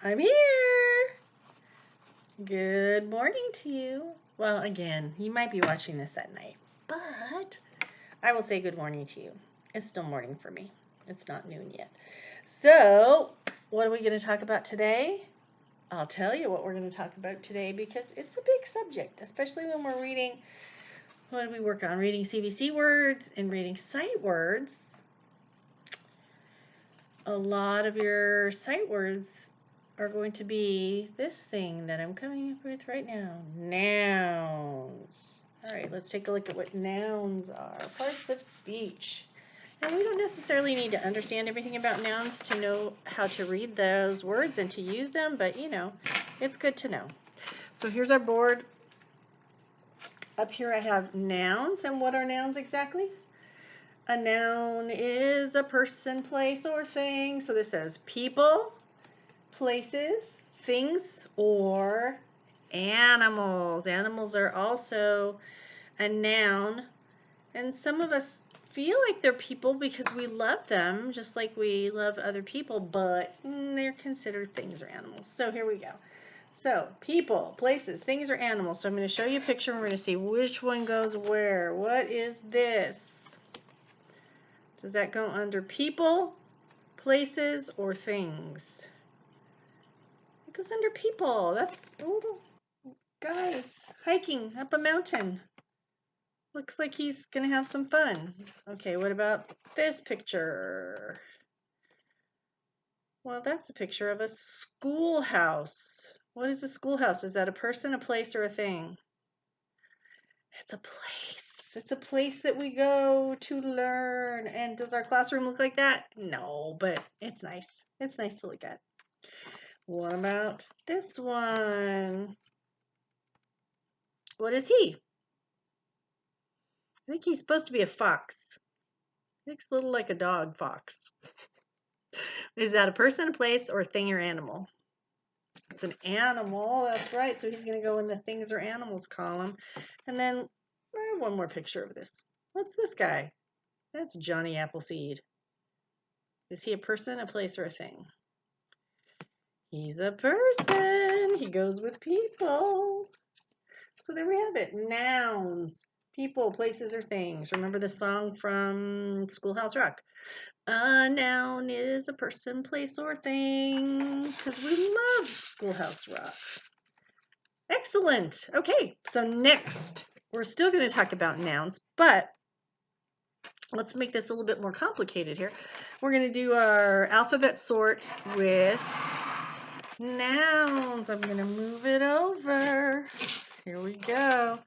I'm here. Good morning to you. Well, again, you might be watching this at night, but I will say good morning to you. It's still morning for me. It's not noon yet. So, what are we going to talk about today? I'll tell you what we're going to talk about today because it's a big subject, especially when we're reading. What do we work on? Reading CVC words and reading sight words. A lot of your sight words are going to be this thing that I'm coming up with right now. Nouns. All right, let's take a look at what nouns are. Parts of speech. And we don't necessarily need to understand everything about nouns to know how to read those words and to use them, but it's good to know. So here's our board. Up here I have nouns. And what are nouns exactly? A noun is a person, place, or thing. So this says people, places, things, or animals. Animals are also a noun. And some of us feel like they're people because we love them, just like we love other people, but they're considered things or animals. So here we go. So people, places, things, or animals. So I'm going to show you a picture and we're going to see which one goes where. What is this? Does that go under people, places, or things? It goes under people. That's a little guy hiking up a mountain. Looks like he's going to have some fun. Okay, what about this picture? Well, that's a picture of a schoolhouse. What is a schoolhouse? Is that a person, a place, or a thing? It's a place. It's a place that we go to learn. And does our classroom look like that? No, but it's nice. It's nice to look at. What about this one? What is he? I think he's supposed to be a fox. Looks a little like a dog fox. Is that a person, a place, or a thing or animal? It's an animal, that's right. So he's going to go in the things or animals column. And then one more picture of this. What's this guy? That's Johnny Appleseed. Is he a person, a place, or a thing? He's a person. He goes with people. So there we have it. Nouns. People, places, or things. Remember the song from Schoolhouse Rock? A noun is a person, place, or thing. Because we love Schoolhouse Rock. Excellent. Okay, so next, we're still going to talk about nouns, but let's make this a little bit more complicated here. We're going to do our alphabet sort with nouns. I'm going to move it over. Here we go.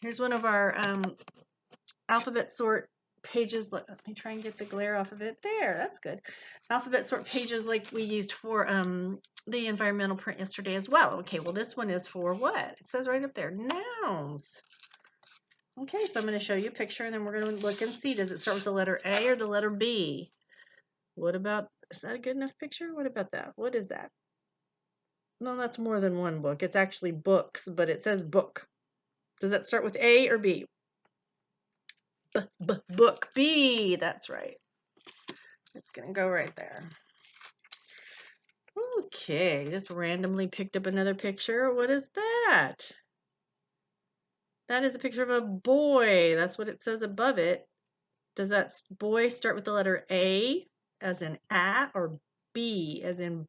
Here's one of our alphabet sort pages. Let me try and get the glare off of it. There, that's good. Alphabet sort pages like we used for the environmental print yesterday as well. Okay, well this one is for what? It says right up there, nouns. Okay, so I'm going to show you a picture and then we're going to look and see, does it start with the letter A or the letter B? What about, is that a good enough picture? What about that? What is that? No, that's more than one book. It's actually books, but it says book. Does that start with A or B? Book. B, that's right. It's going to go right there. Okay, just randomly picked up another picture. What is that? That is a picture of a boy. That's what it says above it. Does that boy start with the letter A as in a or B as in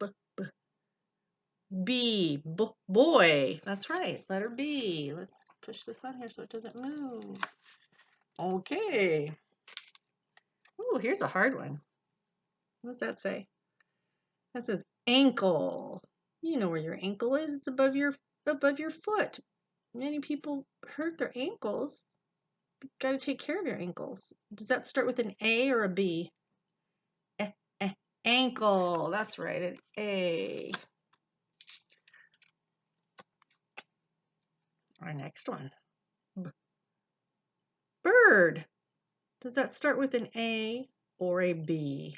B? Boy. That's right. Letter B. Let's push this on here so it doesn't move. Okay. Oh, here's a hard one. What does that say? That says ankle. You know where your ankle is. It's above your foot. Many people hurt their ankles. Got to take care of your ankles. Does that start with an A or a B? Ankle. That's right, an A. Our next one. Bird. Does that start with an A or a B?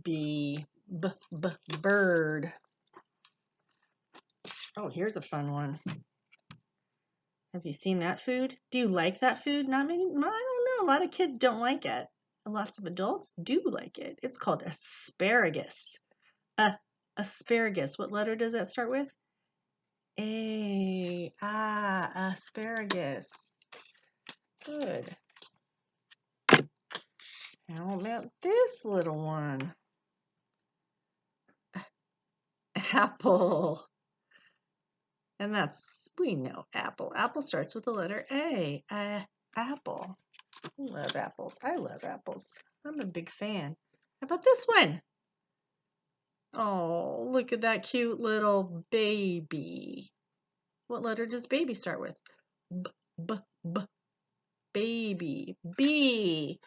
B. Bird. Oh, here's a fun one. Have you seen that food? Do you like that food? Not many. I don't know. A lot of kids don't like it. Lots of adults do like it. It's called asparagus. Asparagus. What letter does that start with? A. Asparagus. Good. How about this little one? Apple. And that's, we know apple. Apple starts with the letter A. Apple. I love apples. I love apples. I'm a big fan. How about this one? Oh, look at that cute little baby. What letter does baby start with? B, b, b. Baby. B.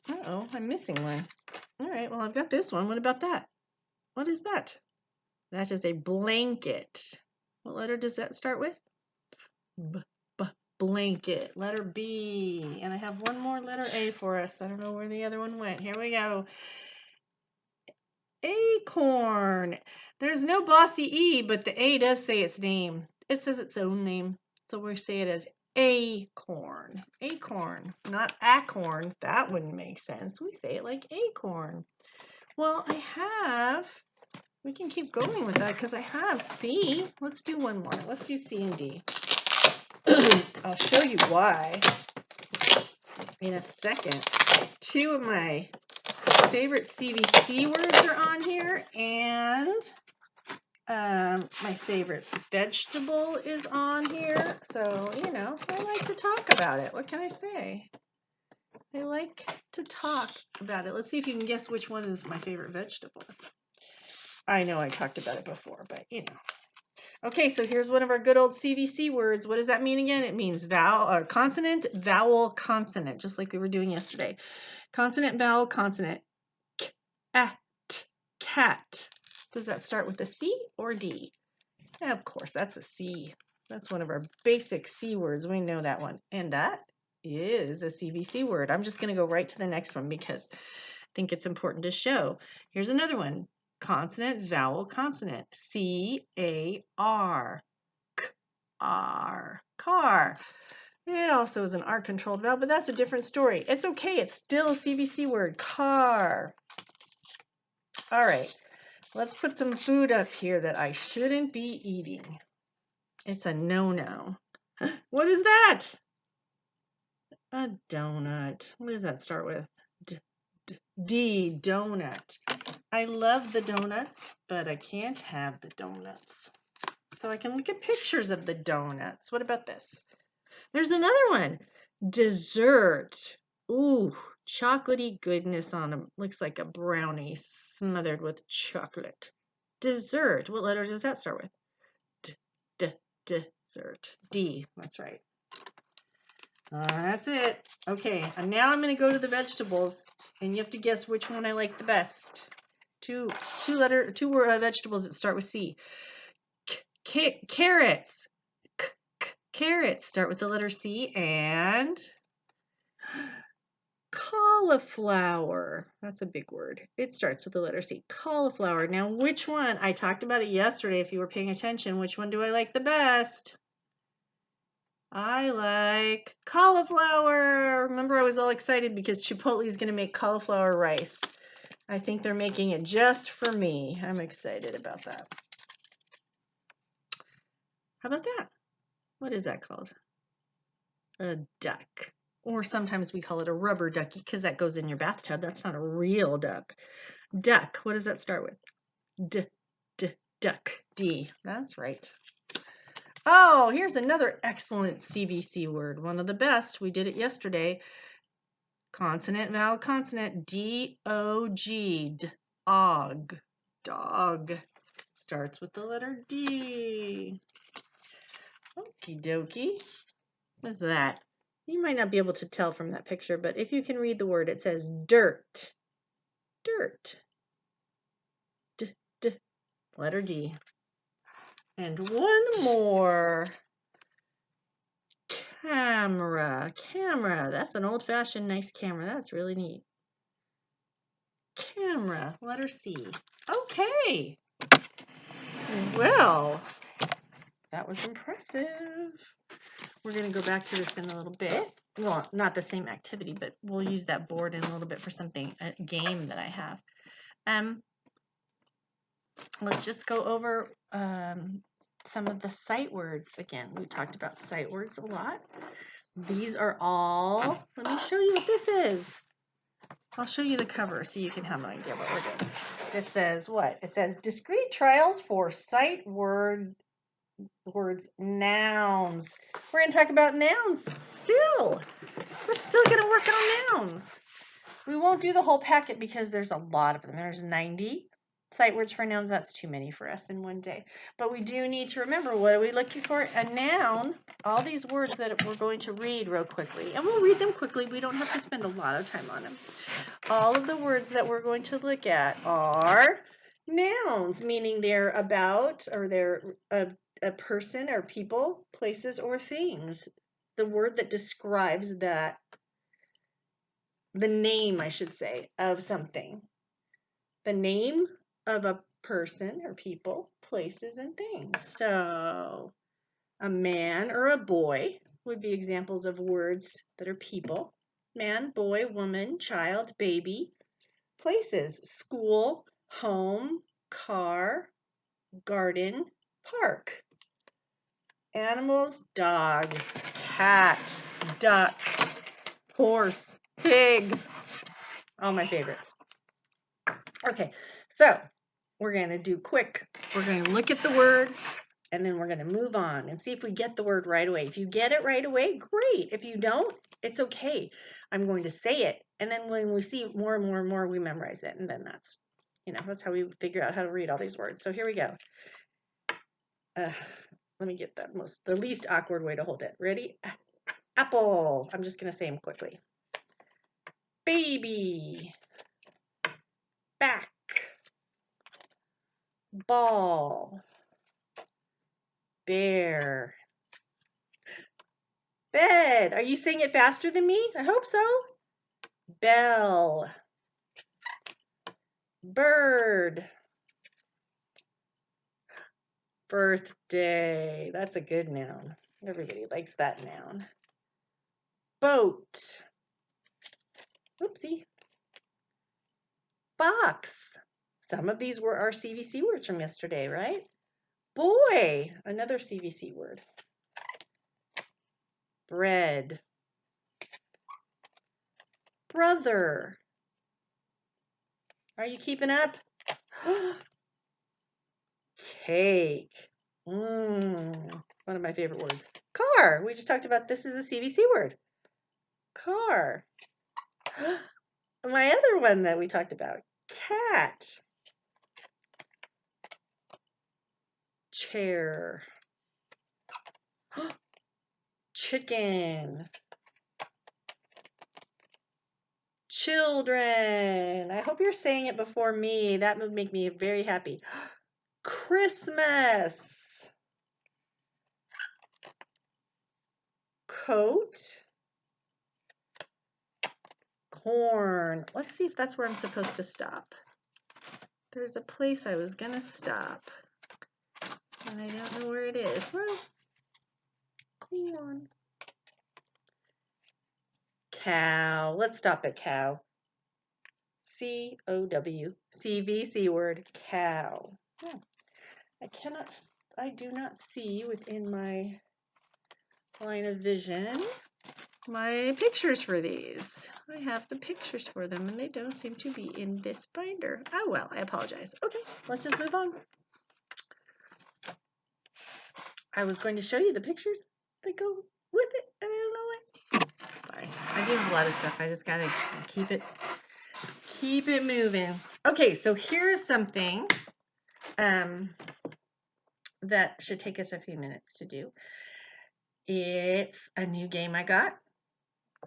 Uh-oh, I'm missing one. All right, well, I've got this one. What about that? What is that? That is a blanket. What letter does that start with? B, b, blanket. Letter B. And I have one more letter A for us. I don't know where the other one went. Here we go. Acorn. There's no bossy E, but the A does say its name. It says its own name. So we say it as acorn. Acorn, not acorn. That wouldn't make sense. We say it like acorn. Well, we can keep going with that because I have C. Let's do one more. Let's do C and D. I'll show you why in a second. Two of my favorite CVC words are on here, and my favorite vegetable is on here. So, you know, I like to talk about it. What can I say? I like to talk about it. Let's see if you can guess which one is my favorite vegetable. I know I talked about it before, but you know. Okay, so here's one of our good old CVC words. What does that mean again? It means vowel or consonant, vowel, consonant, just like we were doing yesterday. Consonant, vowel, consonant. Cat. Does that start with a C or D? Yeah, of course, that's a C. That's one of our basic C words. We know that one. And that is a CVC word. I'm just going to go right to the next one because I think it's important to show. Here's another one. Consonant, vowel, consonant. C-A-R. C-R. Car. It also is an R-controlled vowel, but that's a different story. It's okay. It's still a CVC word. Car. All right. Let's put some food up here that I shouldn't be eating. It's a no-no. What is that? A donut. What does that start with? D, donut. I love the donuts, but I can't have the donuts. So I can look at pictures of the donuts. What about this? There's another one. Dessert. Ooh, chocolatey goodness on them. Looks like a brownie smothered with chocolate. Dessert. What letter does that start with? Dessert. D. That's right. That's it. Okay, and now I'm going to go to the vegetables, and you have to guess which one I like the best. Two vegetables that start with C. Carrots. Carrots start with the letter C, and cauliflower. That's a big word. It starts with the letter C. Cauliflower. Now, which one? I talked about it yesterday if you were paying attention. Which one do I like the best? I like cauliflower. Remember, I was all excited because Chipotle is going to make cauliflower rice. I think they're making it just for me. I'm excited about that. How about that? What is that called? A duck. Or sometimes we call it a rubber ducky because that goes in your bathtub. That's not a real duck. Duck. What does that start with? Duck. D. That's right. Oh, here's another excellent CVC word. One of the best. We did it yesterday. Consonant, vowel, consonant. D-O-G. Dog. Dog. Starts with the letter D. Okie dokie. What's that? You might not be able to tell from that picture, but if you can read the word, it says dirt. Dirt. D. Letter D. And one more. Camera. Camera. That's an old-fashioned nice camera. That's really neat. Camera. Letter C. Okay. Well, that was impressive. We're going to go back to this in a little bit. Well, not the same activity, but we'll use that board in a little bit for something, a game that I have. let's just go over some of the sight words again. We talked about sight words a lot. These are all, let me show you what this is. I'll show you the cover so you can have an idea what we're doing. This says what? It says discrete trials for sight words, nouns. We're going to talk about nouns still. We're still going to work on nouns. We won't do the whole packet because there's a lot of them. There's 90 sight words for nouns. That's too many for us in one day. But we do need to remember, what are we looking for? A noun. All these words that we're going to read real quickly. And we'll read them quickly. We don't have to spend a lot of time on them. All of the words that we're going to look at are nouns, meaning they're about, or they're a person or people, places, or things. The word that describes that, the name, I should say, of something. The name of a person or people, places, and things. So a man or a boy would be examples of words that are people. Man, boy, woman, child, baby. Places, school, home, car, garden, park. Animals, dog, cat, duck, horse, pig. All my favorites. Okay, so we're going to do quick. We're going to look at the word, and then we're going to move on and see if we get the word right away. If you get it right away, great. If you don't, it's okay. I'm going to say it, and then when we see more and more and more, we memorize it, and then that's, that's how we figure out how to read all these words. So here we go. Let me get the least awkward way to hold it. Ready? Apple. I'm just going to say them quickly. Baby. Back. Ball. Bear. Bed. Are you saying it faster than me? I hope so. Bell. Bird. Birthday. That's a good noun. Everybody likes that noun. Boat. Oopsie. Box. Some of these were our CVC words from yesterday, right? Boy. Another CVC word. Bread. Brother. Are you keeping up? Cake. One of my favorite words. Car. We just talked about this is a CVC word. Car. My other one that we talked about. Cat. Chair. Chicken. Children. I hope you're saying it before me. That would make me very happy. Christmas. Coat. Corn. Let's see if that's where I'm supposed to stop. There's a place I was gonna stop, and I don't know where it is. Well, corn. Cow. Let's stop at cow. C-O-W. CVC word. Cow. I do not see within my line of vision my pictures for these. I have the pictures for them, and they don't seem to be in this binder. Oh, well, I apologize. Okay, let's just move on. I was going to show you the pictures that go with it, and I don't know what. Sorry, I do have a lot of stuff. I just gotta keep it moving. Okay, so here's something that should take us a few minutes to do. It's a new game I got.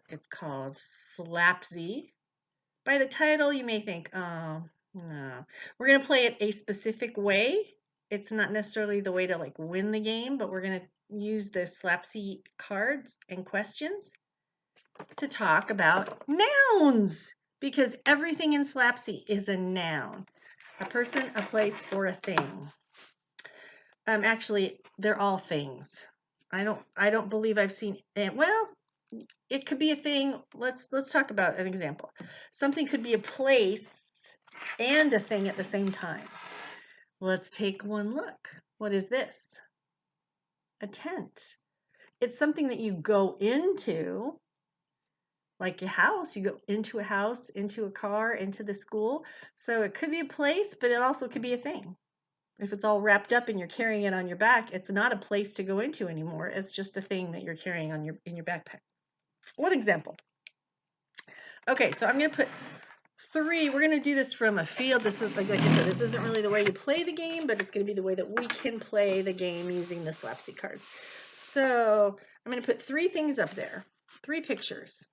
It's called Slapsy. By the title, you may think, oh, no. We're going to play it a specific way. It's not necessarily the way to like win the game, but we're going to use the Slapsy cards and questions to talk about nouns, because everything in Slapsy is a noun. A person, a place, or a thing. Actually, they're all things. I don't believe I've seen it. Well, it could be a thing. Let's talk about an example. Something could be a place and a thing at the same time. Let's take one look. What is this? A tent. It's something that you go into, like a house. You go into a house, into a car, into the school. So it could be a place, but it also could be a thing. If it's all wrapped up and you're carrying it on your back, it's not a place to go into anymore. It's just a thing that you're carrying on in your backpack. One example. Okay, so I'm going to put 3. We're going to do this from a field. This is, like I said, this isn't really the way you play the game, but it's going to be the way that we can play the game using the Slapsy cards. So I'm going to put 3 things up there, 3 pictures.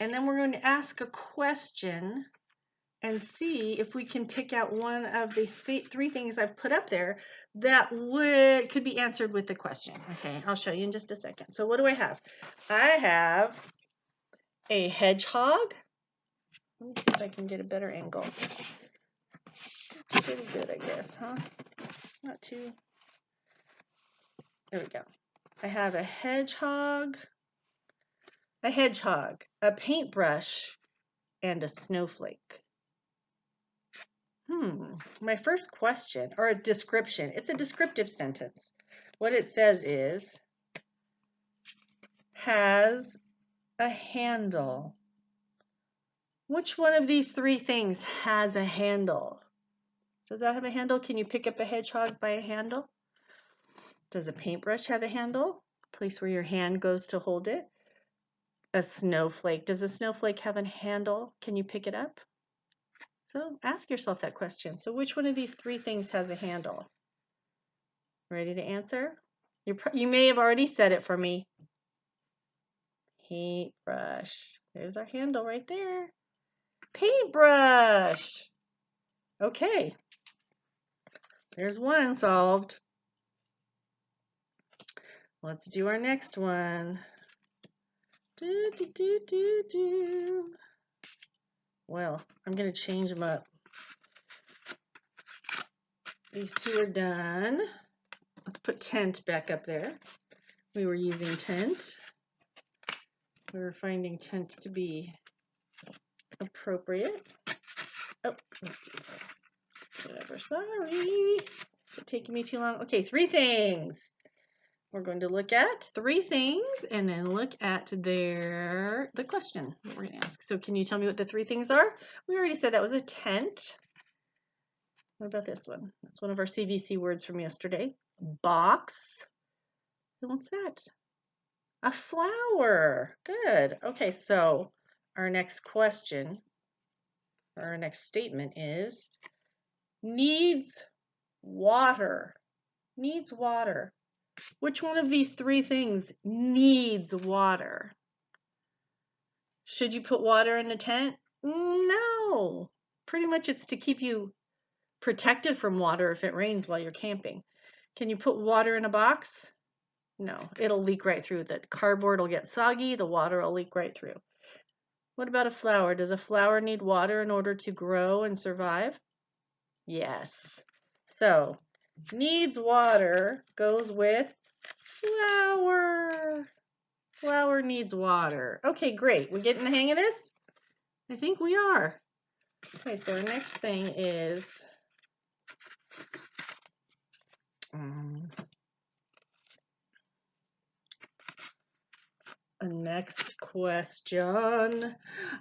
And then we're going to ask a question and see if we can pick out one of the 3 things I've put up there that could be answered with the question. Okay, I'll show you in just a second. So what do I have? I have a hedgehog. Let me see if I can get a better angle. Pretty good, I guess, huh? Not too. There we go. I have a hedgehog, a paintbrush, and a snowflake. My first question, or a description, it's a descriptive sentence. What it says is, has a handle. Which one of these 3 things has a handle? Does that have a handle? Can you pick up a hedgehog by a handle? Does a paintbrush have a handle? Place where your hand goes to hold it? A snowflake. Does a snowflake have a handle? Can you pick it up? So ask yourself that question. So which one of these 3 things has a handle? Ready to answer? You may have already said it for me. Paintbrush. There's our handle right there. Paintbrush. Okay. There's one solved. Let's do our next one. Well, I'm going to change them up. These 2 are done. Let's put tent back up there. We were using tent. We were finding tent to be appropriate. Oh, let's do this. Whatever, sorry. It's taking me too long. Okay, 3 things. We're going to look at 3 things and then look at the question that we're going to ask. So can you tell me what the 3 things are? We already said that was a tent. What about this one? That's one of our CVC words from yesterday. Box. And what's that? A flower. Good. Okay, so our next question, or our next statement is needs water. Needs water. Which one of these 3 things needs water? Should you put water in a tent? No. Pretty much it's to keep you protected from water if it rains while you're camping. Can you put water in a box? No, it'll leak right through. The cardboard will get soggy, the water will leak right through. What about a flower? Does a flower need water in order to grow and survive? Yes. So, needs water goes with flower. Flower needs water. Okay, great. We're getting the hang of this? I think we are. Okay, so our next thing is a next question.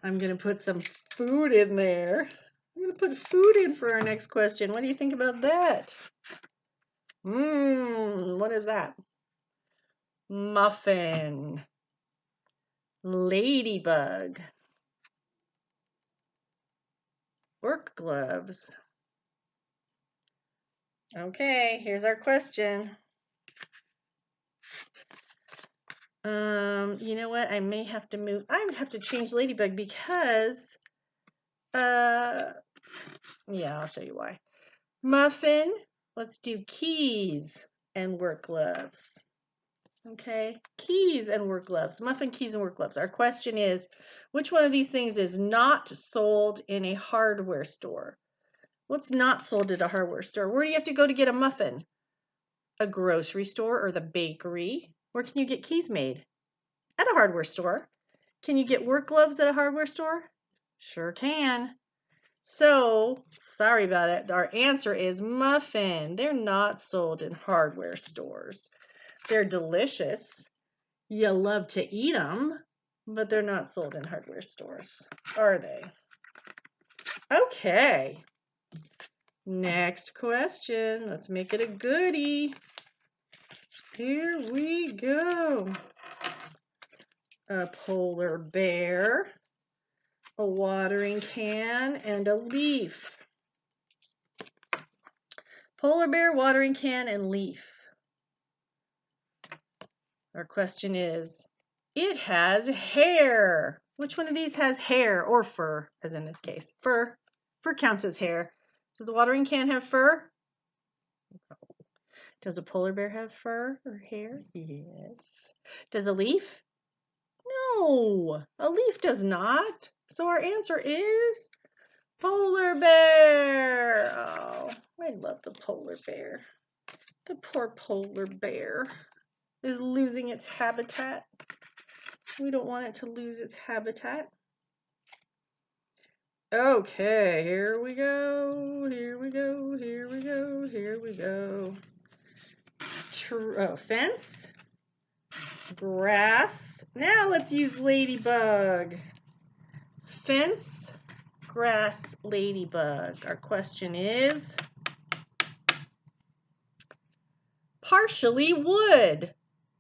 I'm going to put some food in there. I'm going to put food in for our next question. What do you think about that? What is that? Muffin. Ladybug. Work gloves. Okay, here's our question. You know what? I may have to move. I have to change Ladybug because, yeah, I'll show you why. Muffin. Let's do keys and work gloves. Okay, keys and work gloves. Muffin, keys, and work gloves. Our question is, which one of these things is not sold in a hardware store? What's not sold at a hardware store? Where do you have to go to get a muffin? A grocery store or the bakery? Where can you get keys made? At a hardware store. Can you get work gloves at a hardware store? Sure can. So, sorry about it. Our answer is muffin. They're not sold in hardware stores. They're delicious. You love to eat them, but they're not sold in hardware stores, are they? Okay. Next question. Let's make it a goodie. Here we go. A polar bear, a watering can, and a leaf. Polar bear, watering can, and leaf. Our question is, it has hair. Which one of these has hair or fur, as in this case? Fur. Fur counts as hair. Does the watering can have fur? Does a polar bear have fur or hair? Yes. Does a leaf? No, a leaf does not. So our answer is polar bear. Oh, I love the polar bear. The poor polar bear is losing its habitat. We don't want it to lose its habitat. Okay, here we go. Here we go. Here we go. Here we go. Fence. Grass. Now let's use ladybug. Fence, grass, ladybug. Our question is partially wood.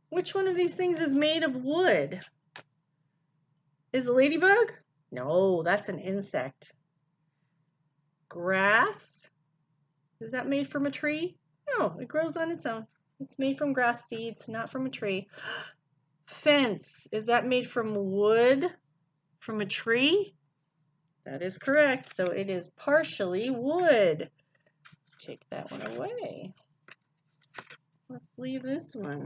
Which one of these things is made of wood? Is a ladybug? No, that's an insect. Grass. Is that made from a tree? No, it grows on its own. It's made from grass seeds, not from a tree. Fence. Is that made from wood? From a tree? That is correct. So it is partially wood. Let's take that one away. Let's leave this one.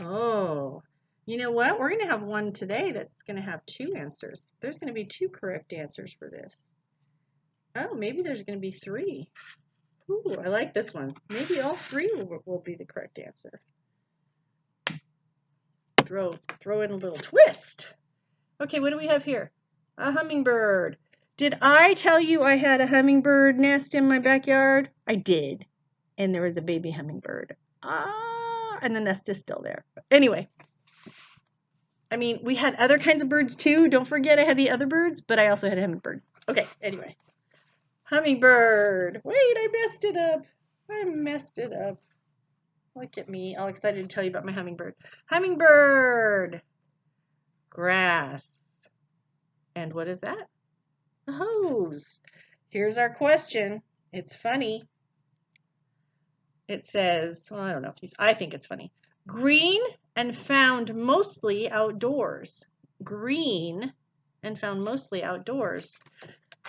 Oh, you know what? We're going to have one today that's going to have two answers. There's going to be two correct answers for this. Oh, maybe there's going to be three. Ooh, I like this one. Maybe all three will be the correct answer. Throw in a little twist. Okay, what do we have here? A hummingbird. Did I tell you I had a hummingbird nest in my backyard? I did. And there was a baby hummingbird. And the nest is still there. Anyway, I mean, we had other kinds of birds too. Don't forget I had the other birds, but I also had a hummingbird. Okay, anyway. Hummingbird. Wait, I messed it up. I messed it up. Look at me, all excited to tell you about my hummingbird. Hummingbird. Grass. And what is that? A hose. Here's our question. It's funny. It says, well, I don't know. I think it's funny. Green and found mostly outdoors. Green and found mostly outdoors.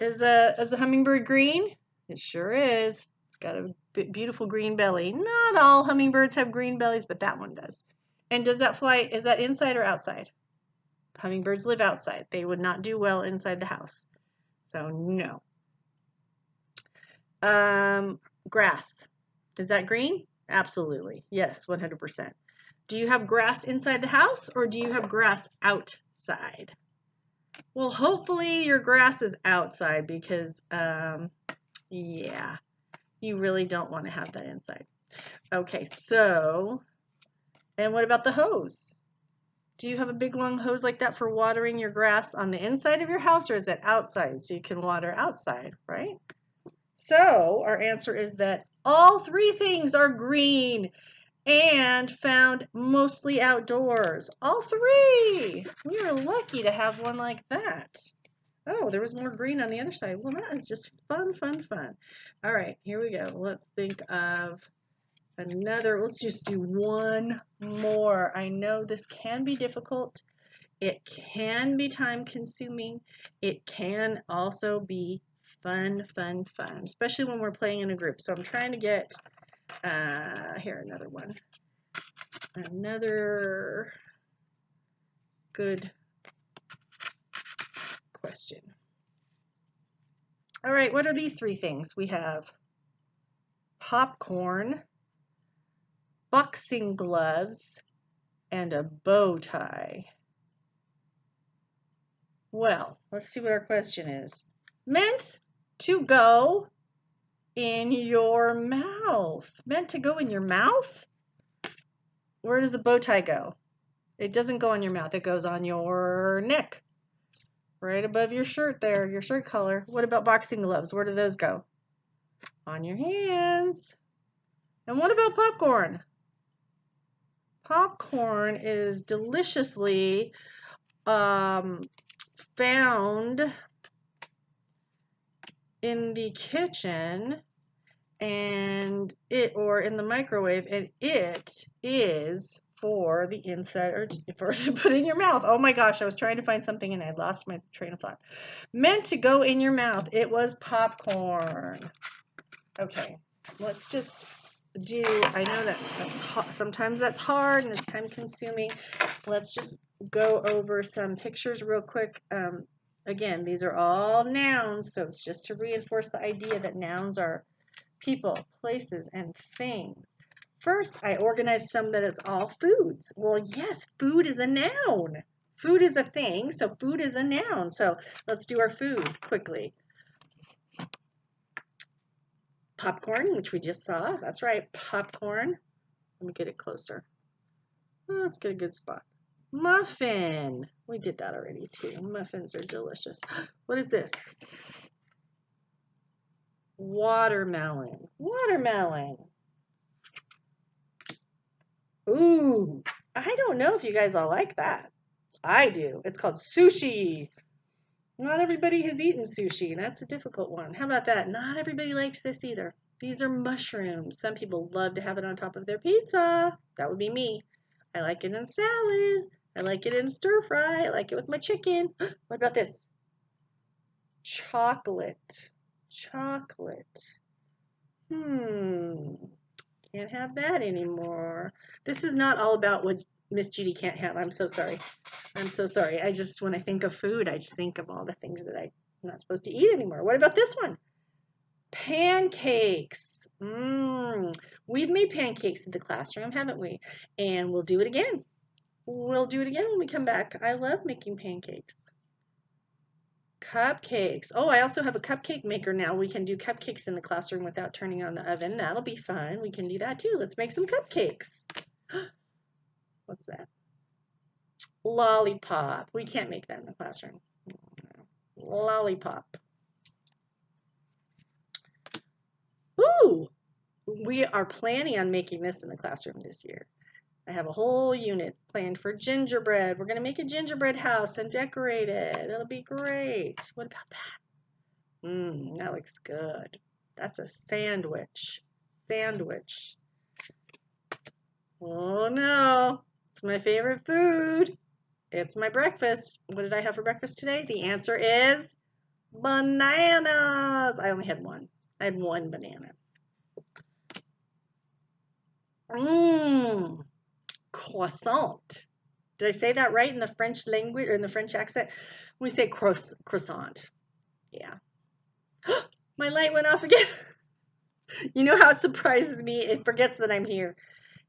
Is a hummingbird green? It sure is. It's got a beautiful green belly. Not all hummingbirds have green bellies, but that one does. And does that fly, is that inside or outside? Hummingbirds live outside. They would not do well inside the house. So no. Grass. Is that green? Absolutely. Yes, 100%. Do you have grass inside the house or do you have grass outside? Well, hopefully your grass is outside because, yeah, you really don't want to have that inside. Okay, so, and what about the hose? Do you have a big long hose like that for watering your grass on the inside of your house or is it outside so you can water outside, right? So our answer is that all three things are green and found mostly outdoors. All three. We are lucky to have one like that. Oh, there was more green on the other side. Well, that is just fun, fun, fun. All right, here we go. Let's think of another. Let's just do one more. I know this can be difficult. It can be time consuming. It can also be fun, fun, fun, especially when we're playing in a group. So I'm trying to get, here, another one. Another good question. All right, what are these three things? We have popcorn, boxing gloves, and a bow tie. Well, let's see what our question is. Mint, to go in your mouth. Meant to go in your mouth? Where does a bow tie go? It doesn't go on your mouth. It goes on your neck. Right above your shirt there, your shirt collar. What about boxing gloves? Where do those go? On your hands. And what about popcorn? Popcorn is deliciously found in the kitchen or in the microwave, and it is for the inside or for to put in your mouth. Oh my gosh, I was trying to find something and I lost my train of thought. Meant to go in your mouth. It was popcorn. Okay, let's just do, I know sometimes that's hard and it's time consuming. Let's just go over some pictures real quick. Again, these are all nouns, so it's just to reinforce the idea that nouns are people, places, and things. First, I organized some that it's all foods. Well, yes, food is a noun. Food is a thing, so food is a noun. So let's do our food quickly. Popcorn, which we just saw. That's right, popcorn. Let me get it closer. Oh, let's get a good spot. Muffin. We did that already too. Muffins are delicious. What is this? Watermelon. Watermelon. Ooh, I don't know if you guys all like that. I do. It's called sushi. Not everybody has eaten sushi. That's a difficult one. How about that? Not everybody likes this either. These are mushrooms. Some people love to have it on top of their pizza. That would be me. I like it in salad. I like it in stir fry. I like it with my chicken. What about this? Chocolate. Chocolate. Can't have that anymore. This is not all about what Miss Judy can't have. I'm so sorry. I'm so sorry. When I think of food, I just think of all the things that I'm not supposed to eat anymore. What about this one? Pancakes. We've made pancakes in the classroom, haven't we? And we'll do it again. We'll do it again when we come back. I love making pancakes. Cupcakes. Oh, I also have a cupcake maker now. We can do cupcakes in the classroom without turning on the oven. That'll be fun. We can do that too. Let's make some cupcakes. What's that? Lollipop. We can't make that in the classroom. Lollipop. Ooh, we are planning on making this in the classroom this year. I have a whole unit planned for gingerbread. We're going to make a gingerbread house and decorate it. It'll be great. What about that? That looks good. That's a sandwich. Sandwich. Oh no, it's my favorite food. It's my breakfast. What did I have for breakfast today? The answer is bananas. I only had one. I had one banana. Croissant. Did I say that right in the French language or in the French accent? We say croissant. Yeah. My light went off again. You know how it surprises me? It forgets that I'm here.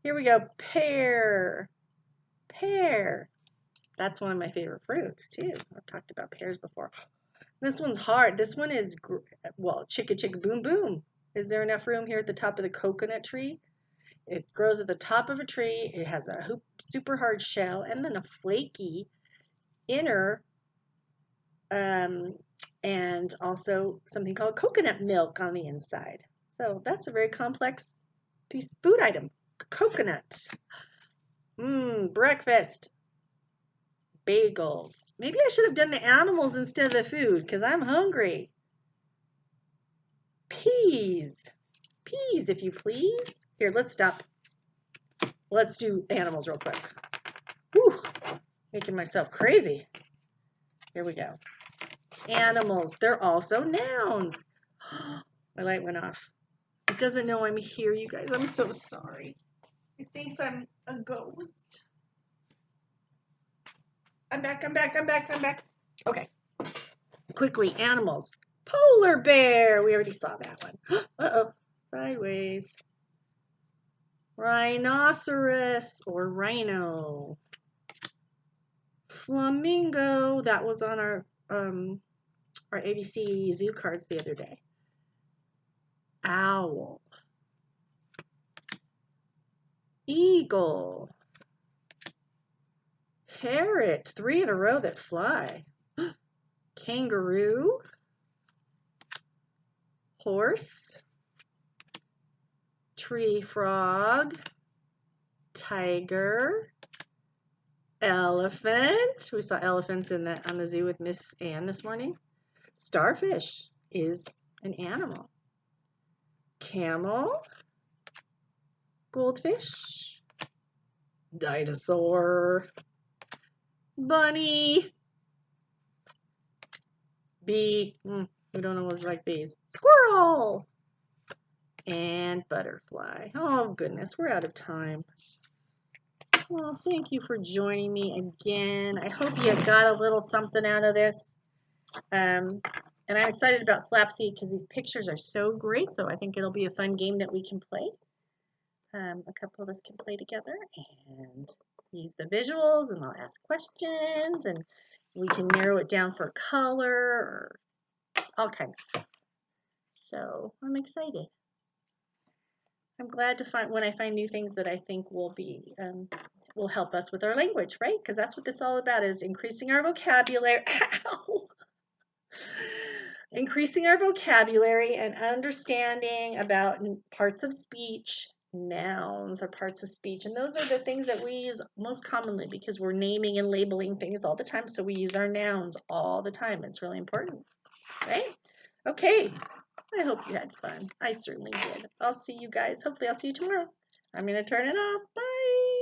Here we go. Pear. Pear. That's one of my favorite fruits too. I've talked about pears before. This one's hard. This one is, well, chicka chicka boom boom. Is there enough room here at the top of the coconut tree? It grows at the top of a tree. It has a super hard shell and then a flaky inner, and also something called coconut milk on the inside. So that's a very complex piece of food item. Coconut. Breakfast. Bagels. Maybe I should have done the animals instead of the food because I'm hungry. Peas. Peas, if you please. Here, let's stop. Let's do animals real quick. Whew, making myself crazy. Here we go. Animals. They're also nouns. My light went off. It doesn't know I'm here, you guys. I'm so sorry. It thinks I'm a ghost. I'm back. Okay. Quickly, animals. Polar bear. We already saw that one. Uh-oh. Sideways. Rhinoceros or rhino. Flamingo. That was on our our ABC zoo cards the other day. Owl. Eagle. Parrot. 3 in a row that fly. Kangaroo. Horse. Tree frog. Tiger. Elephant. We saw elephants on the zoo with Miss Ann this morning. Starfish is an animal. Camel. Goldfish. Dinosaur. Bunny. Bee. We don't always like bees. Squirrel. And butterfly. Oh goodness, we're out of time. Well, thank you for joining me again. I hope you got a little something out of this. And I'm excited about Slapseed because these pictures are so great. So I think it'll be a fun game that we can play. A couple of us can play together and use the visuals, and I'll ask questions, and we can narrow it down for color or all kinds of stuff. So I'm excited. I'm glad to find when I find new things that I think will be will help us with our language, right? Because that's what this is all about, is increasing our vocabulary. Ow! Increasing our vocabulary and understanding about parts of speech. Nouns are parts of speech, and those are the things that we use most commonly because we're naming and labeling things all the time. So we use our nouns all the time. It's really important, right? Okay. I hope you had fun. I certainly did. I'll see you guys. Hopefully I'll see you tomorrow. I'm going to turn it off. Bye.